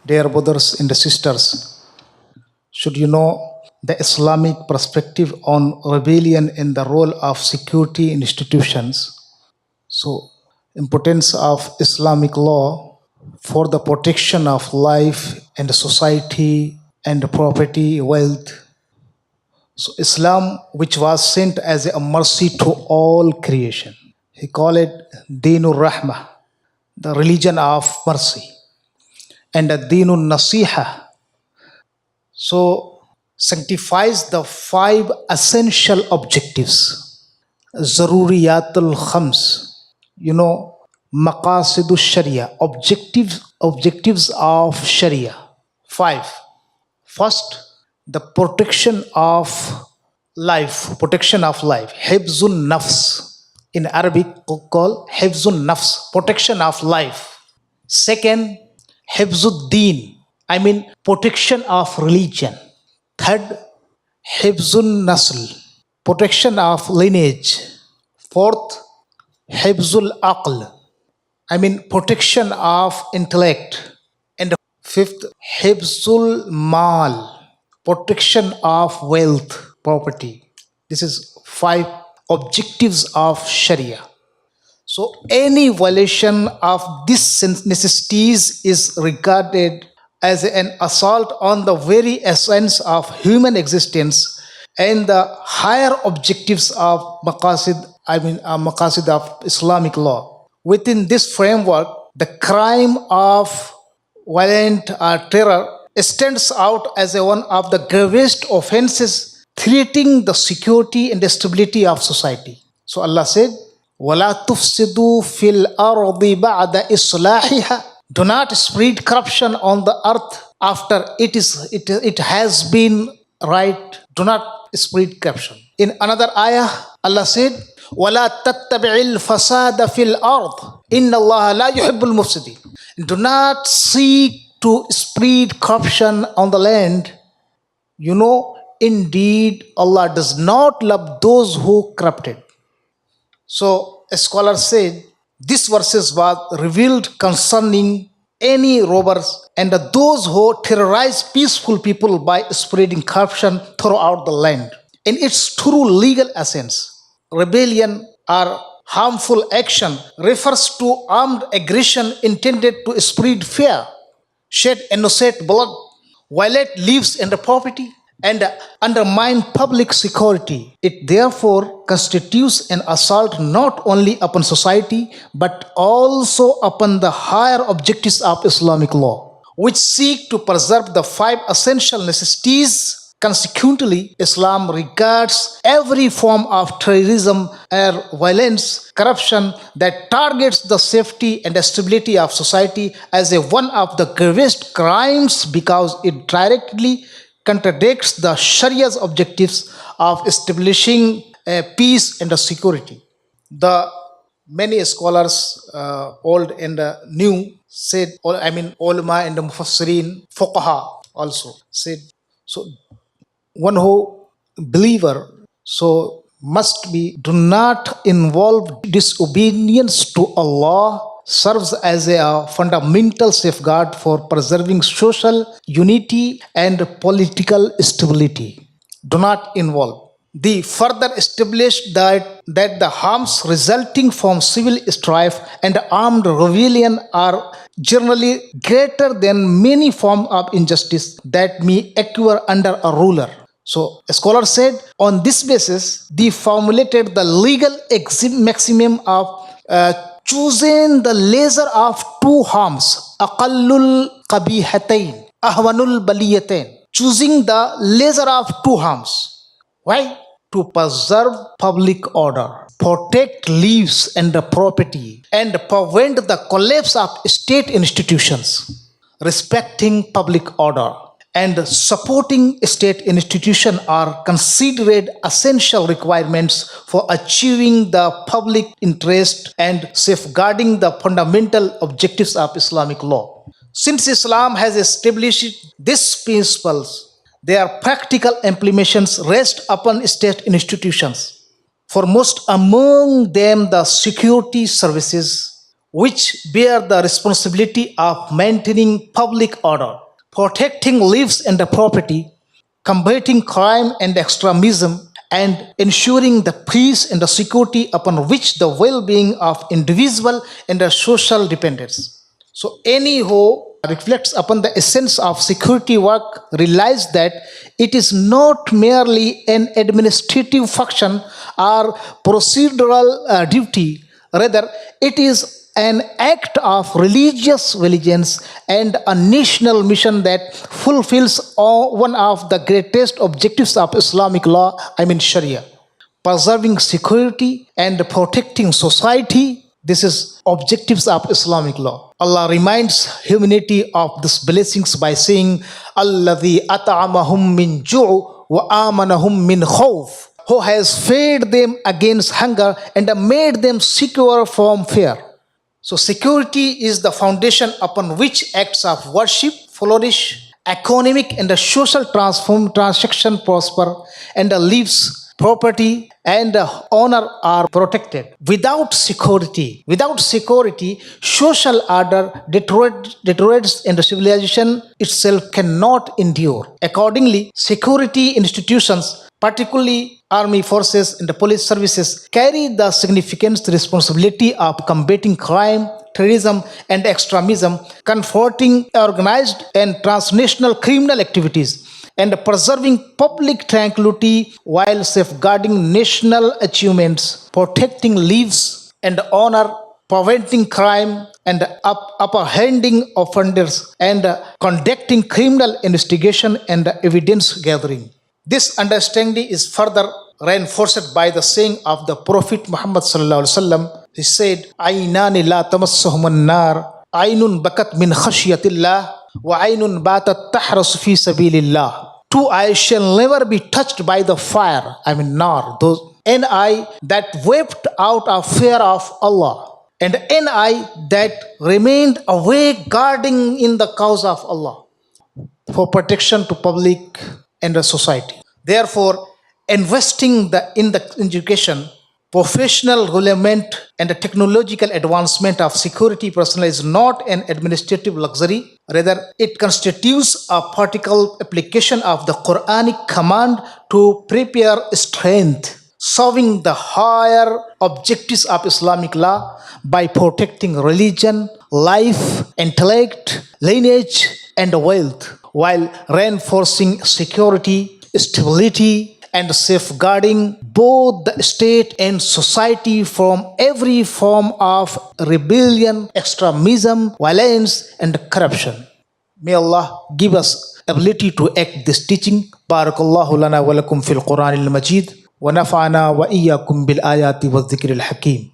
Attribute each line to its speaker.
Speaker 1: Dear brothers and sisters, should you know the Islamic perspective on rebellion and the role of security institutions? So, importance of Islamic law for the protection of life and society and property, wealth. So Islam, which was sent as a mercy to all creation, he called it Deenur Rahmah, the religion of mercy, and the Deenur Nasiha. So sanctifies the five essential objectives, Zaruriyatul Khams, Maqasid al-Shariah, objectives of Sharia. Five. First, the protection of life, Hifzun Nafs. In Arabic, called Hifzun Nafs, protection of life. Second, Hifzud Deen, protection of religion. Third, Hifzun Nasl, protection of lineage. Fourth, Hifzul Aql, protection of intellect. And fifth, Hifzul Mal, protection of wealth, property. This is five objectives of Sharia. So any violation of these necessities is regarded as an assault on the very essence of human existence and the higher objectives of Maqasid of Islamic law. Within this framework, the crime of violent terror stands out as one of the gravest offenses threatening the security and stability of society. So Allah said, وَلَا تُفْسِدُوا فِي الْأَرْضِ بَعْدَ إِصْلَاحِهَا. Do not spread corruption on the earth after it has been right. Do not spread corruption. In another ayah, Allah said, وَلَا تَتَّبِعِ الْفَسَادَ فِي الْأَرْضِ إِنَّ اللَّهَ لَا يُحِبُّ الْمُفْسِدِينَ. Do not seek to spread corruption on the land. Indeed, Allah does not love those who corrupted. So, a scholar said, this verses was revealed concerning any robbers and those who terrorize peaceful people by spreading corruption throughout the land. In its true legal essence, rebellion or harmful action refers to armed aggression intended to spread fear, shed innocent blood, violate lives and property, and undermine public security. It therefore constitutes an assault not only upon society but also upon the higher objectives of Islamic law, which seek to preserve the five essential necessities. Consequently, Islam regards every form of terrorism or violence, corruption that targets the safety and stability of society as one of the gravest crimes because it directly contradicts the Sharia's objectives of establishing peace and security. The many scholars, old and new, said, ulama and mufassirin, fuqaha also said, so one who believer must be do not involve disobedience to Allah serves as a fundamental safeguard for preserving social unity and political stability. Do not involve. They further established that the harms resulting from civil strife and armed rebellion are generally greater than many forms of injustice that may occur under a ruler. So, a scholar said, on this basis, they formulated the legal maximum of choosing the lesser of two harms, aqallul qabihatain, ahwanul baliyatain, choosing the lesser of two harms. Why? To preserve public order, protect lives and property, and prevent the collapse of state institutions. Respecting public order and supporting state institutions are considered essential requirements for achieving the public interest and safeguarding the fundamental objectives of Islamic law. Since Islam has established these principles, their practical implementations rest upon state institutions. Foremost among them, the security services, which bear the responsibility of maintaining public order, protecting lives and property, combating crime and extremism, and ensuring the peace and the security upon which the well-being of individual and the social dependence. So any who reflects upon the essence of security work realize that it is not merely an administrative function or procedural duty. Rather, it is an act of religious allegiance and a national mission that fulfills one of the greatest objectives of Islamic law, Sharia. Preserving security and protecting society. This is objectives of Islamic law. Allah reminds humanity of these blessings by saying, "Alladhi at'amahum min ju' wa amanahum min khawf," who has fed them against hunger and made them secure from fear. So security is the foundation upon which acts of worship flourish, economic and social transaction prosper, and lives, property, and honor are protected. Without security, social order deteriorates and civilization itself cannot endure. Accordingly, security institutions, particularly army forces and the police services, carry the significant responsibility of combating crime, terrorism, and extremism, confronting organized and transnational criminal activities, and preserving public tranquility while safeguarding national achievements, protecting lives and honor, preventing crime and apprehending offenders, and conducting criminal investigation and evidence gathering. This understanding is further reinforced by the saying of the Prophet Muhammad sallallahu alaihi wasallam. He said, "Aynani la tamassuhum an-nar, aynun bakat min khashyatillah, wa aynun batat tahras fi sabilillah." Two eyes shall never be touched by the fire, nar, an eye that wept out of fear of Allah, and an eye that remained awake guarding in the cause of Allah for protection to public and the society. Therefore, investing in the education, professional development, and the technological advancement of security personnel is not an administrative luxury. Rather, it constitutes a practical application of the Quranic command to prepare strength, serving the higher objectives of Islamic law by protecting religion, life, intellect, lineage, and wealth, while reinforcing security, stability, and safeguarding both the state and society from every form of rebellion, extremism, violence, and corruption. May Allah give us ability to act this teaching. Barakallahu lana wa lakum fil Quran al-Majid wa nafa'ana wa iyyakum bil ayati wa dhikril hakim.